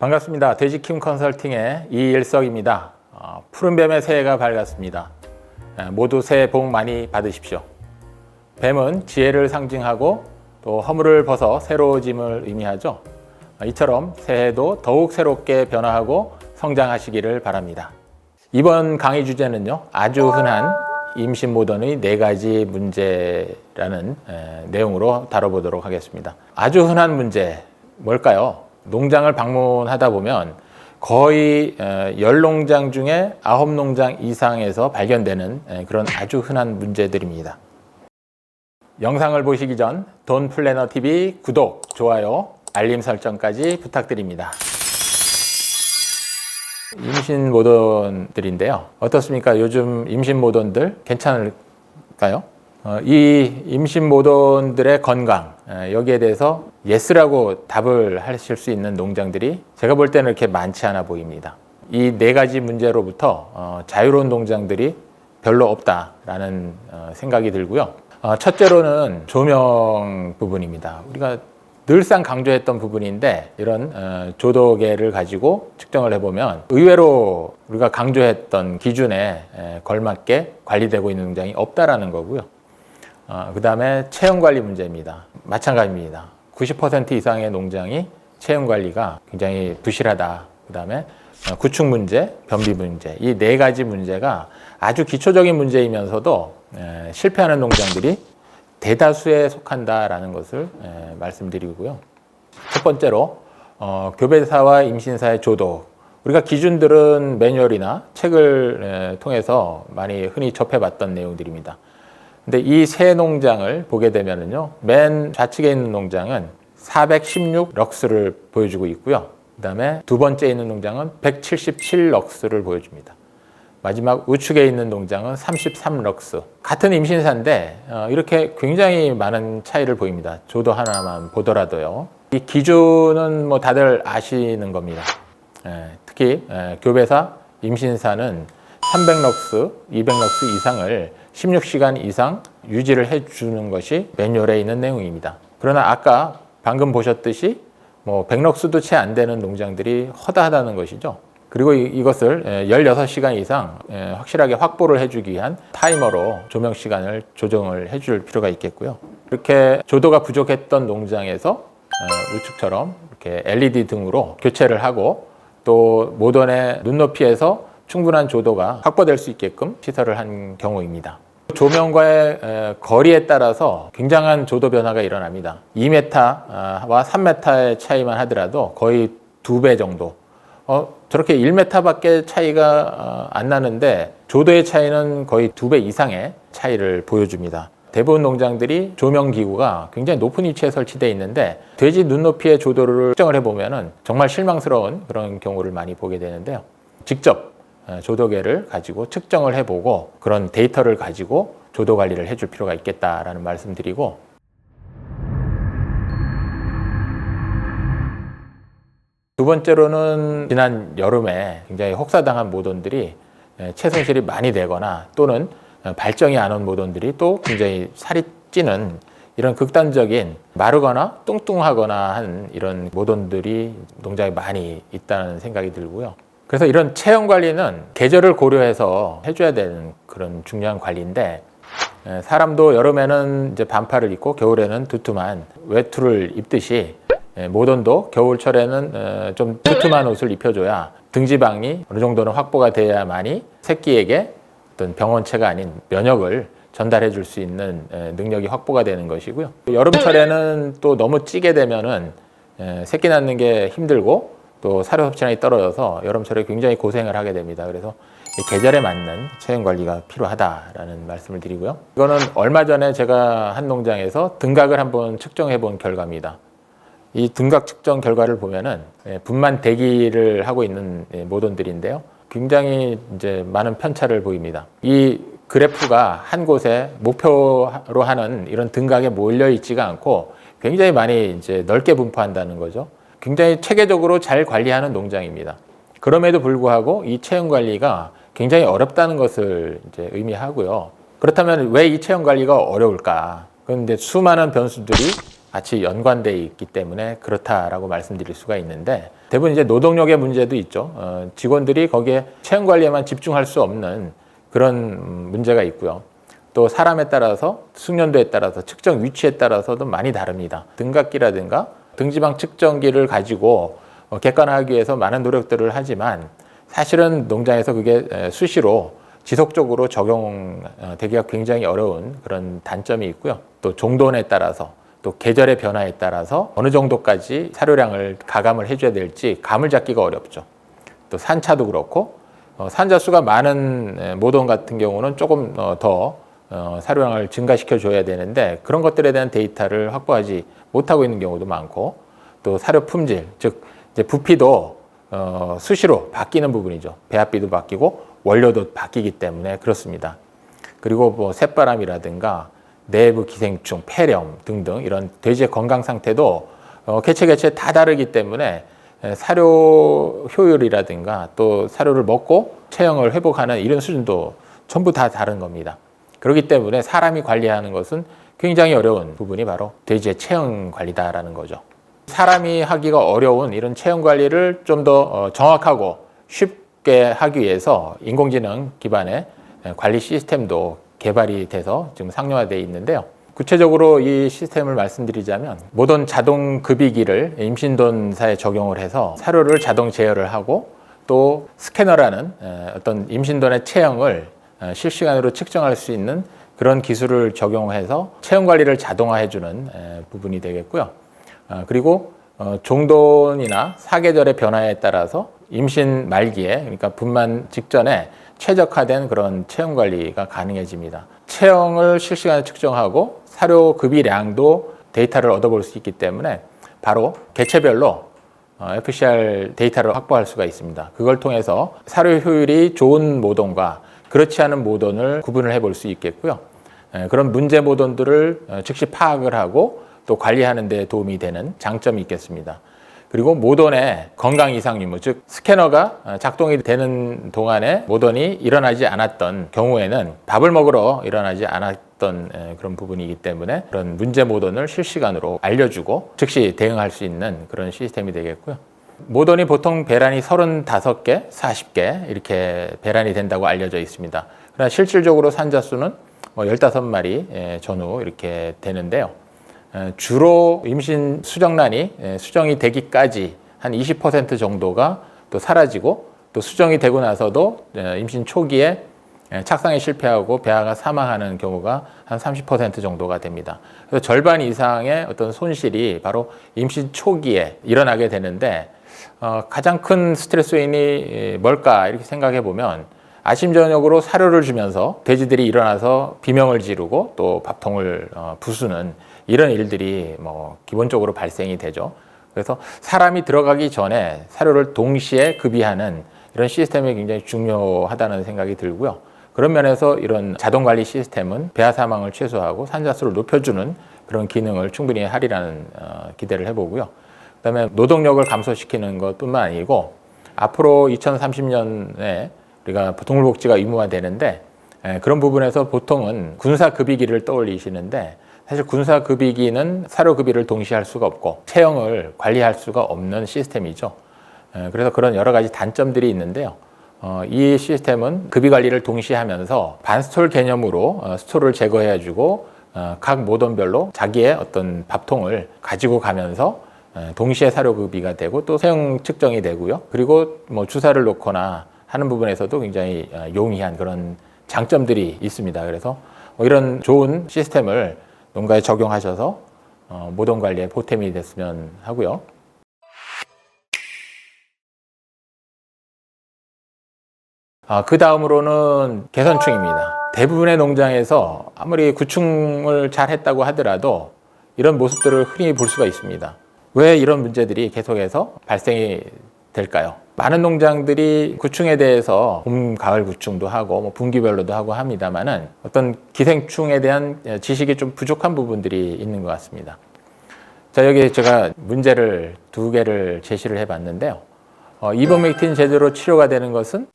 반갑습니다. 돼지킴 컨설팅의 이일석입니다. 푸른뱀의 새해가 밝았습니다. 모두 새해 복 많이 받으십시오. 뱀은 지혜를 상징하고 또 허물을 벗어 새로워짐을 의미하죠. 이처럼 새해도 더욱 새롭게 변화하고 성장하시기를 바랍니다. 이번 강의 주제는요, 아주 흔한 임신 모던의 4가지 문제라는 내용으로 다뤄보도록 하겠습니다. 아주 흔한 문제, 뭘까요? 농장을 방문하다 보면 거의 10농장 중에 9농장 이상에서 발견되는 그런 아주 흔한 문제들입니다. 영상을 보시기 전 돈 플래너 TV 구독, 좋아요, 알림 설정까지 부탁드립니다. 임신 모던들인데요. 어떻습니까? 요즘 임신 모던들 괜찮을까요? 이 임신 모던들의 건강, 여기에 대해서 예스라고 답을 하실 수 있는 농장들이 제가 볼 때는 이렇게 많지 않아 보입니다. 이 4가지 문제로부터 자유로운 농장들이 별로 없다라는 생각이 들고요. 첫째로는 조명 부분입니다. 우리가 늘상 강조했던 부분인데 이런 조도계를 가지고 측정을 해보면 의외로 우리가 강조했던 기준에 걸맞게 관리되고 있는 농장이 없다라는 거고요. 그 다음에 체형관리 문제입니다. 마찬가지입니다. 90% 이상의 농장이 체형관리가 굉장히 부실하다. 그 다음에 구축 문제, 변비 문제, 이 4가지 문제가 아주 기초적인 문제이면서도 실패하는 농장들이 대다수에 속한다라는 것을 말씀드리고요. 첫 번째로 교배사와 임신사의 조도. 우리가 기준들은 매뉴얼이나 책을 통해서 많이 흔히 접해봤던 내용들입니다. 근데 이 세 농장을 보게 되면은요, 맨 좌측에 있는 농장은 416 럭스를 보여주고 있고요. 그 다음에 두 번째 있는 농장은 177 럭스를 보여줍니다. 마지막 우측에 있는 농장은 33 럭스. 같은 임신사인데 이렇게 굉장히 많은 차이를 보입니다. 조도 하나만 보더라도요. 이 기준은 뭐 다들 아시는 겁니다. 특히 교배사, 임신사는 300럭스, 200럭스 이상을 16시간 이상 유지를 해주는 것이 매뉴얼에 있는 내용입니다. 그러나 아까 방금 보셨듯이 뭐 100럭스도 채 안 되는 농장들이 허다하다는 것이죠. 그리고 이것을 16시간 이상 확실하게 확보를 해주기 위한 타이머로 조명 시간을 조정을 해줄 필요가 있겠고요. 이렇게 조도가 부족했던 농장에서 우측처럼 이렇게 LED 등으로 교체를 하고 또 모던의 눈높이에서 충분한 조도가 확보될 수 있게끔 시설을 한 경우입니다. 조명과의 거리에 따라서 굉장한 조도 변화가 일어납니다. 2m와 3m의 차이만 하더라도 거의 2배 정도. 저렇게 1m밖에 차이가 안 나는데 조도의 차이는 거의 2배 이상의 차이를 보여줍니다. 대부분 농장들이 조명기구가 굉장히 높은 위치에 설치되어 있는데 돼지 눈높이의 조도를 측정을 해보면 정말 실망스러운 그런 경우를 많이 보게 되는데요. 직접 조도계를 가지고 측정을 해보고 그런 데이터를 가지고 조도 관리를 해줄 필요가 있겠다라는 말씀드리고, 두 번째로는 지난 여름에 굉장히 혹사당한 모던들이 체손실이 많이 되거나 또는 발정이 안 온 모던들이 또 굉장히 살이 찌는 이런 극단적인 마르거나 뚱뚱하거나 한 이런 모던들이 농장에 많이 있다는 생각이 들고요. 그래서 이런 체형 관리는 계절을 고려해서 해줘야 되는 그런 중요한 관리인데, 사람도 여름에는 이제 반팔을 입고 겨울에는 두툼한 외투를 입듯이 모던도 겨울철에는 좀 두툼한 옷을 입혀줘야 등지방이 어느 정도는 확보가 돼야만이 새끼에게 어떤 병원체가 아닌 면역을 전달해 줄 수 있는 능력이 확보가 되는 것이고요. 여름철에는 또 너무 찌게 되면은 새끼 낳는 게 힘들고 또 사료 섭취량이 떨어져서 여름철에 굉장히 고생을 하게 됩니다. 그래서 계절에 맞는 체형 관리가 필요하다라는 말씀을 드리고요. 이거는 얼마 전에 제가 한 농장에서 등각을 한번 측정해 본 결과입니다. 이 등각 측정 결과를 보면은 분만 대기를 하고 있는 모던들인데요. 굉장히 이제 많은 편차를 보입니다. 이 그래프가 한 곳에 목표로 하는 이런 등각에 몰려 있지가 않고 굉장히 많이 이제 넓게 분포한다는 거죠. 굉장히 체계적으로 잘 관리하는 농장입니다. 그럼에도 불구하고 이 체형 관리가 굉장히 어렵다는 것을 이제 의미하고요. 그렇다면 왜 이 체형 관리가 어려울까? 그런데 수많은 변수들이 같이 연관되어 있기 때문에 그렇다라고 말씀드릴 수가 있는데, 대부분 이제 노동력의 문제도 있죠. 직원들이 거기에 체형 관리에만 집중할 수 없는 그런 문제가 있고요. 또 사람에 따라서, 숙련도에 따라서, 측정 위치에 따라서도 많이 다릅니다. 등각기라든가 등지방 측정기를 가지고 객관화하기 위해서 많은 노력들을 하지만, 사실은 농장에서 그게 수시로 지속적으로 적용되기가 굉장히 어려운 그런 단점이 있고요. 또 종돈에 따라서, 또 계절의 변화에 따라서 어느 정도까지 사료량을 가감을 해줘야 될지 감을 잡기가 어렵죠. 또 산차도 그렇고, 산자 수가 많은 모던 같은 경우는 조금 더 사료량을 증가시켜 줘야 되는데, 그런 것들에 대한 데이터를 확보하지 못하고 있는 경우도 많고, 또 사료 품질, 즉 이제 부피도 수시로 바뀌는 부분이죠. 배합비도 바뀌고 원료도 바뀌기 때문에 그렇습니다. 그리고 뭐 새바람이라든가 내부 기생충, 폐렴 등등 이런 돼지의 건강 상태도 개체 다 다르기 때문에 사료 효율이라든가 또 사료를 먹고 체형을 회복하는 이런 수준도 전부 다 다른 겁니다. 그렇기 때문에 사람이 관리하는 것은 굉장히 어려운 부분이 바로 돼지의 체형 관리다라는 거죠. 사람이 하기가 어려운 이런 체형 관리를 좀 더 정확하고 쉽게 하기 위해서 인공지능 기반의 관리 시스템도 개발이 돼서 지금 상용화되어 있는데요. 구체적으로 이 시스템을 말씀드리자면, 모던 자동 급이기를 임신돈사에 적용을 해서 사료를 자동 제어를 하고, 또 스캐너라는 어떤 임신돈의 체형을 실시간으로 측정할 수 있는 그런 기술을 적용해서 체형 관리를 자동화해주는 부분이 되겠고요. 그리고 종돈이나 사계절의 변화에 따라서 임신 말기에, 그러니까 분만 직전에 최적화된 그런 체형 관리가 가능해집니다. 체형을 실시간으로 측정하고 사료 급이량도 데이터를 얻어볼 수 있기 때문에 바로 개체별로 FCR 데이터를 확보할 수가 있습니다. 그걸 통해서 사료 효율이 좋은 모돈과 그렇지 않은 모돈을 구분을 해볼 수 있겠고요. 그런 문제 모돈들을 즉시 파악을 하고 또 관리하는 데 도움이 되는 장점이 있겠습니다. 그리고 모돈의 건강 이상 유무, 즉 스캐너가 작동이 되는 동안에 모돈이 일어나지 않았던 경우에는 밥을 먹으러 일어나지 않았던 그런 부분이기 때문에 그런 문제 모돈을 실시간으로 알려주고 즉시 대응할 수 있는 그런 시스템이 되겠고요. 모돈이 보통 배란이 35개, 40개 이렇게 배란이 된다고 알려져 있습니다. 그러나 실질적으로 산자 수는 15마리 전후 이렇게 되는데요. 주로 임신 수정란이 수정이 되기까지 한 20% 정도가 또 사라지고, 또 수정이 되고 나서도 임신 초기에 착상에 실패하고 배아가 사망하는 경우가 한 30% 정도가 됩니다. 그래서 절반 이상의 어떤 손실이 바로 임신 초기에 일어나게 되는데, 가장 큰 스트레스 요인이 뭘까 이렇게 생각해 보면, 아침 저녁으로 사료를 주면서 돼지들이 일어나서 비명을 지르고 또 밥통을 부수는 이런 일들이 기본적으로 발생이 되죠. 그래서 사람이 들어가기 전에 사료를 동시에 급이하는 이런 시스템이 굉장히 중요하다는 생각이 들고요. 그런 면에서 이런 자동 관리 시스템은 배아 사망을 최소화하고 산자수를 높여주는 그런 기능을 충분히 하리라는 기대를 해보고요. 그다음에 노동력을 감소시키는 것뿐만 아니고, 앞으로 2030년에 우리가 동물복지가 의무화되는데, 그런 부분에서 보통은 군사급이기를 떠올리시는데, 사실 군사급이기는 사료급이를 동시에 할 수가 없고 체형을 관리할 수가 없는 시스템이죠. 그래서 그런 여러 가지 단점들이 있는데요. 이 시스템은 급이 관리를 동시에 하면서 반스톨 개념으로 스톨을 제거해주고 각 모돈별로 자기의 어떤 밥통을 가지고 가면서 동시에 사료급이가 되고 또 체형 측정이 되고요. 그리고 주사를 놓거나 하는 부분에서도 굉장히 용이한 그런 장점들이 있습니다. 그래서 이런 좋은 시스템을 농가에 적용하셔서 모돈 관리에 보탬이 됐으면 하고요. 그 다음으로는 개선충입니다. 대부분의 농장에서 아무리 구충을 잘 했다고 하더라도 이런 모습들을 흔히 볼 수가 있습니다. 왜 이런 문제들이 계속해서 발생이 될까요? 많은 농장들이 구충에 대해서 봄, 가을 구충도 하고 분기별로도 하고 합니다만은 어떤 기생충에 대한 지식이 좀 부족한 부분들이 있는 것 같습니다. 자, 여기 제가 문제를 2개를 제시를 해봤는데요. 이버맥틴 제대로 치료가 되는 것은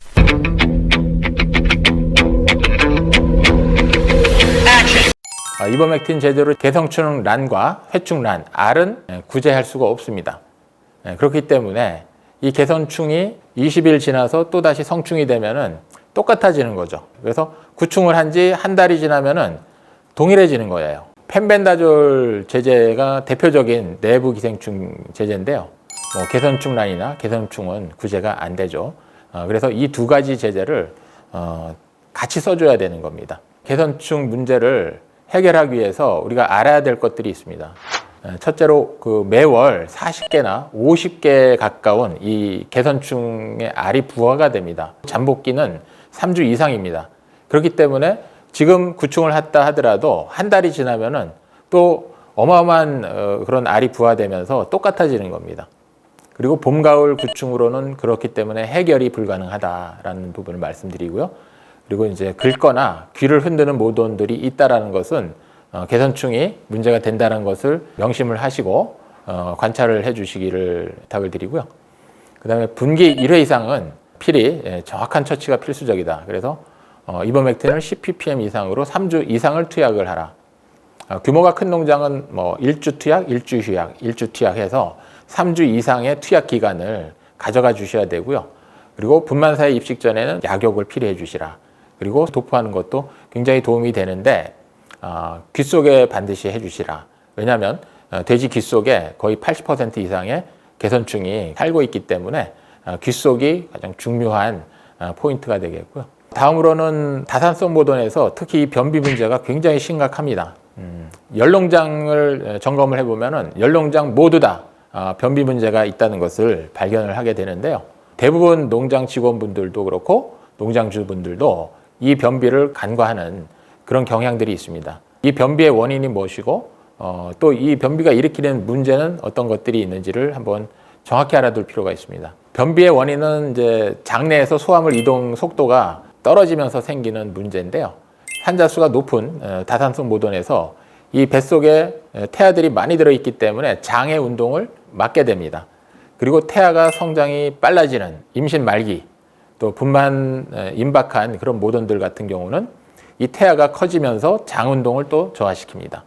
이버맥틴 제조를 개성충 란과 회충 란, R은 구제할 수가 없습니다. 그렇기 때문에 이 개선충이 20일 지나서 또다시 성충이 되면은 똑같아지는 거죠. 그래서 구충을 한 지 한 달이 지나면은 동일해지는 거예요. 펜벤다졸 제제가 대표적인 내부 기생충 제제인데요. 개선충란이나 개선충은 구제가 안 되죠. 그래서 이 두 가지 제제를 같이 써줘야 되는 겁니다. 개선충 문제를 해결하기 위해서 우리가 알아야 될 것들이 있습니다. 첫째로 매월 40개나 50개 가까운 이 개선충의 알이 부화가 됩니다. 잠복기는 3주 이상입니다. 그렇기 때문에 지금 구충을 했다 하더라도 한 달이 지나면은 또 어마어마한 그런 알이 부화되면서 똑같아지는 겁니다. 그리고 봄, 가을 구충으로는 그렇기 때문에 해결이 불가능하다라는 부분을 말씀드리고요. 그리고 이제 긁거나 귀를 흔드는 모돈들이 있다라는 것은 개선충이 문제가 된다는 것을 명심을 하시고 관찰을 해주시기를 부탁을 드리고요. 그 다음에 분기 1회 이상은 필히 정확한 처치가 필수적이다. 그래서 이버맥틴을 10ppm 이상으로 3주 이상을 투약을 하라. 규모가 큰 농장은 1주 투약, 1주 휴약, 1주 투약해서 3주 이상의 투약 기간을 가져가 주셔야 되고요. 그리고 분만사에 입식 전에는 약욕을 필히 해주시라. 그리고 도포하는 것도 굉장히 도움이 되는데 귀 속에 반드시 해주시라. 왜냐하면 돼지 귀 속에 거의 80% 이상의 개선충이 살고 있기 때문에 귀 속이 가장 중요한 포인트가 되겠고요. 다음으로는 다산성 모돈에서 특히 이 변비 문제가 굉장히 심각합니다. 열농장을 점검을 해보면은 열농장 모두 다 변비 문제가 있다는 것을 발견을 하게 되는데요. 대부분 농장 직원분들도 그렇고 농장주분들도 이 변비를 간과하는 그런 경향들이 있습니다. 이 변비의 원인이 무엇이고 또 이 변비가 일으키는 문제는 어떤 것들이 있는지를 한번 정확히 알아둘 필요가 있습니다. 변비의 원인은 이제 장내에서 소화물 이동 속도가 떨어지면서 생기는 문제인데요. 환자수가 높은 다산성 모돈에서 이 뱃속에 태아들이 많이 들어있기 때문에 장의 운동을 막게 됩니다. 그리고 태아가 성장이 빨라지는 임신 말기, 또 분만 임박한 그런 모돈들 같은 경우는 이 태아가 커지면서 장 운동을 또 저하시킵니다.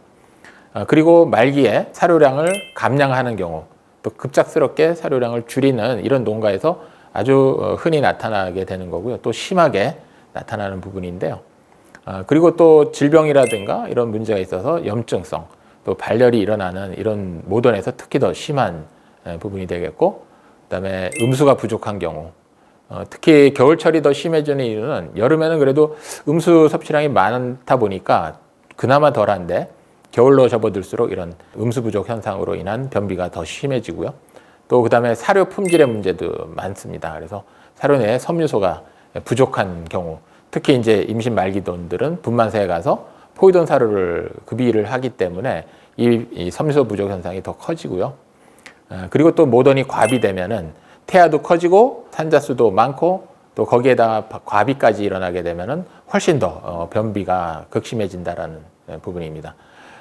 그리고 말기에 사료량을 감량하는 경우, 또 급작스럽게 사료량을 줄이는 이런 농가에서 아주 흔히 나타나게 되는 거고요. 또 심하게 나타나는 부분인데요. 그리고 또 질병이라든가 이런 문제가 있어서 염증성, 또 발열이 일어나는 이런 모돈에서 특히 더 심한 부분이 되겠고, 그다음에 음수가 부족한 경우, 특히 겨울철이 더 심해지는 이유는 여름에는 그래도 음수 섭취량이 많다 보니까 그나마 덜한데 겨울로 접어들수록 이런 음수 부족 현상으로 인한 변비가 더 심해지고요. 또 그다음에 사료 품질의 문제도 많습니다. 그래서 사료 내에 섬유소가 부족한 경우, 특히 이제 임신 말기돈들은 분만사에 가서 포유돈 사료를 급이를 하기 때문에 이 섬유소 부족 현상이 더 커지고요. 그리고 또 모돈이 과비되면은 태아도 커지고 산자수도 많고 또 거기에다가 과비까지 일어나게 되면은 훨씬 더 변비가 극심해진다라는 부분입니다.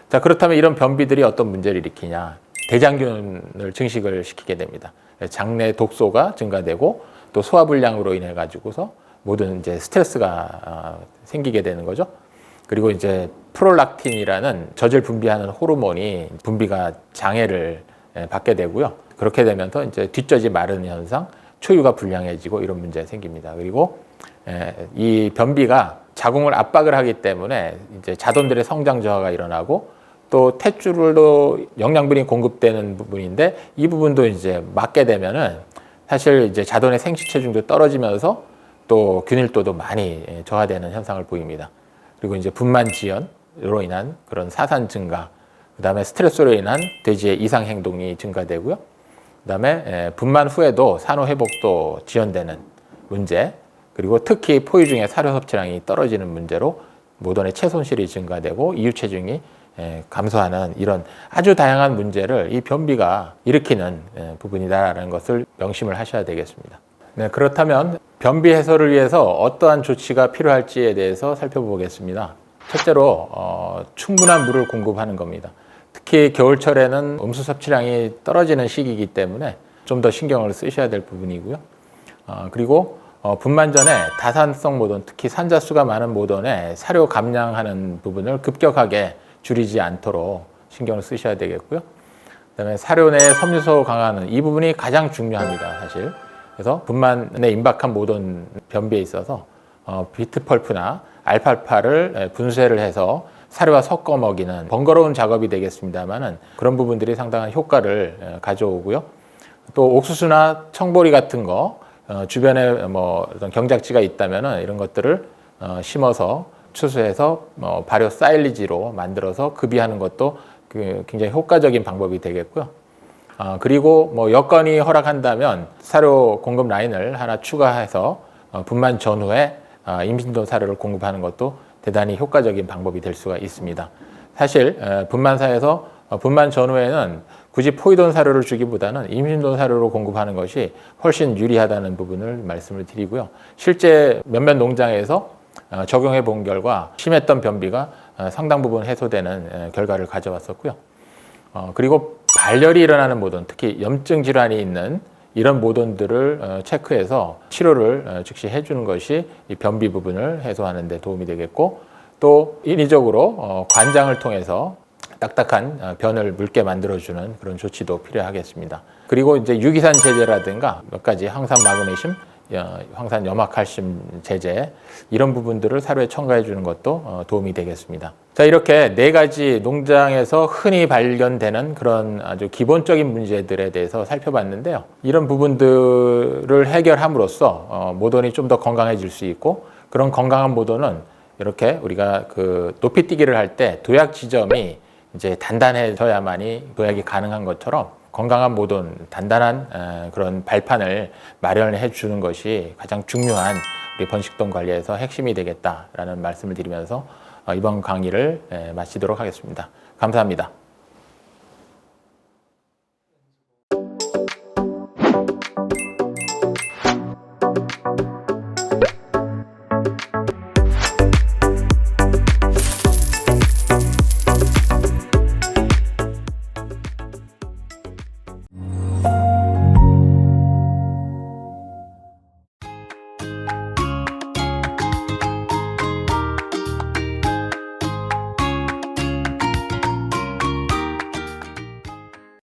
자, 그렇다면 이런 변비들이 어떤 문제를 일으키냐? 대장균을 증식을 시키게 됩니다. 장내 독소가 증가되고 또 소화불량으로 인해 가지고서 모든 이제 스트레스가 생기게 되는 거죠. 그리고 이제 프롤락틴이라는 젖을 분비하는 호르몬이 분비가 장애를 받게 되고요. 그렇게 되면서 이제 뒷젖이 마르는 현상, 초유가 불량해지고 이런 문제가 생깁니다. 그리고 이 변비가 자궁을 압박을 하기 때문에 이제 자돈들의 성장 저하가 일어나고 또 탯줄로 영양분이 공급되는 부분인데 이 부분도 이제 막게 되면은 사실 이제 자돈의 생식 체중도 떨어지면서 또 균일도도 많이 저하되는 현상을 보입니다. 그리고 이제 분만 지연으로 인한 그런 사산 증가, 그다음에 스트레스로 인한 돼지의 이상 행동이 증가되고요. 그다음에 분만 후에도 산후 회복도 지연되는 문제, 그리고 특히 포유 중에 사료 섭취량이 떨어지는 문제로 모돈의 체손실이 증가되고 이유 체중이 감소하는 이런 아주 다양한 문제를 이 변비가 일으키는 부분이다라는 것을 명심을 하셔야 되겠습니다. 네, 그렇다면 변비 해소를 위해서 어떠한 조치가 필요할지에 대해서 살펴보겠습니다. 첫째로 충분한 물을 공급하는 겁니다. 특히 겨울철에는 음수 섭취량이 떨어지는 시기이기 때문에 좀 더 신경을 쓰셔야 될 부분이고요. 그리고 분만 전에 다산성 모돈, 특히 산자수가 많은 모돈에 사료 감량하는 부분을 급격하게 줄이지 않도록 신경을 쓰셔야 되겠고요. 그다음에 사료 내 섬유소 강화는 이 부분이 가장 중요합니다, 사실. 그래서 분만에 임박한 모든 변비에 있어서 비트펄프나 알팔파를 분쇄를 해서 사료와 섞어 먹이는 번거로운 작업이 되겠습니다만은 그런 부분들이 상당한 효과를 가져오고요. 또 옥수수나 청보리 같은 거 주변에 뭐 어떤 경작지가 있다면은 이런 것들을 심어서 추수해서 발효 사일리지로 만들어서 급이하는 것도 굉장히 효과적인 방법이 되겠고요. 그리고 뭐 여건이 허락한다면 사료 공급 라인을 하나 추가해서 분만 전후에 임신도 사료를 공급하는 것도 대단히 효과적인 방법이 될 수가 있습니다. 사실 분만사에서 분만 전후에는 굳이 포이돈 사료를 주기보다는 임신도 사료로 공급하는 것이 훨씬 유리하다는 부분을 말씀을 드리고요. 실제 몇몇 농장에서 적용해 본 결과 심했던 변비가 상당 부분 해소되는 결과를 가져왔었고요. 그리고 발열이 일어나는 모돈, 특히 염증 질환이 있는 이런 모돈들을 체크해서 치료를 즉시 해주는 것이 이 변비 부분을 해소하는 데 도움이 되겠고, 또 인위적으로 관장을 통해서 딱딱한 변을 묽게 만들어주는 그런 조치도 필요하겠습니다. 그리고 이제 유기산 제제라든가 몇 가지 항산 마그네슘, 황산 염화칼슘 제제 이런 부분들을 사료에 첨가해 주는 것도 도움이 되겠습니다. 자, 이렇게 네 가지 농장에서 흔히 발견되는 그런 아주 기본적인 문제들에 대해서 살펴봤는데요. 이런 부분들을 해결함으로써 모돈이 좀 더 건강해질 수 있고, 그런 건강한 모돈은 이렇게 우리가 그 높이뛰기를 할 때 도약 지점이 이제 단단해져야만이 도약이 가능한 것처럼 건강한 모돈, 단단한 그런 발판을 마련해 주는 것이 가장 중요한 우리 번식동 관리에서 핵심이 되겠다라는 말씀을 드리면서 이번 강의를 마치도록 하겠습니다. 감사합니다.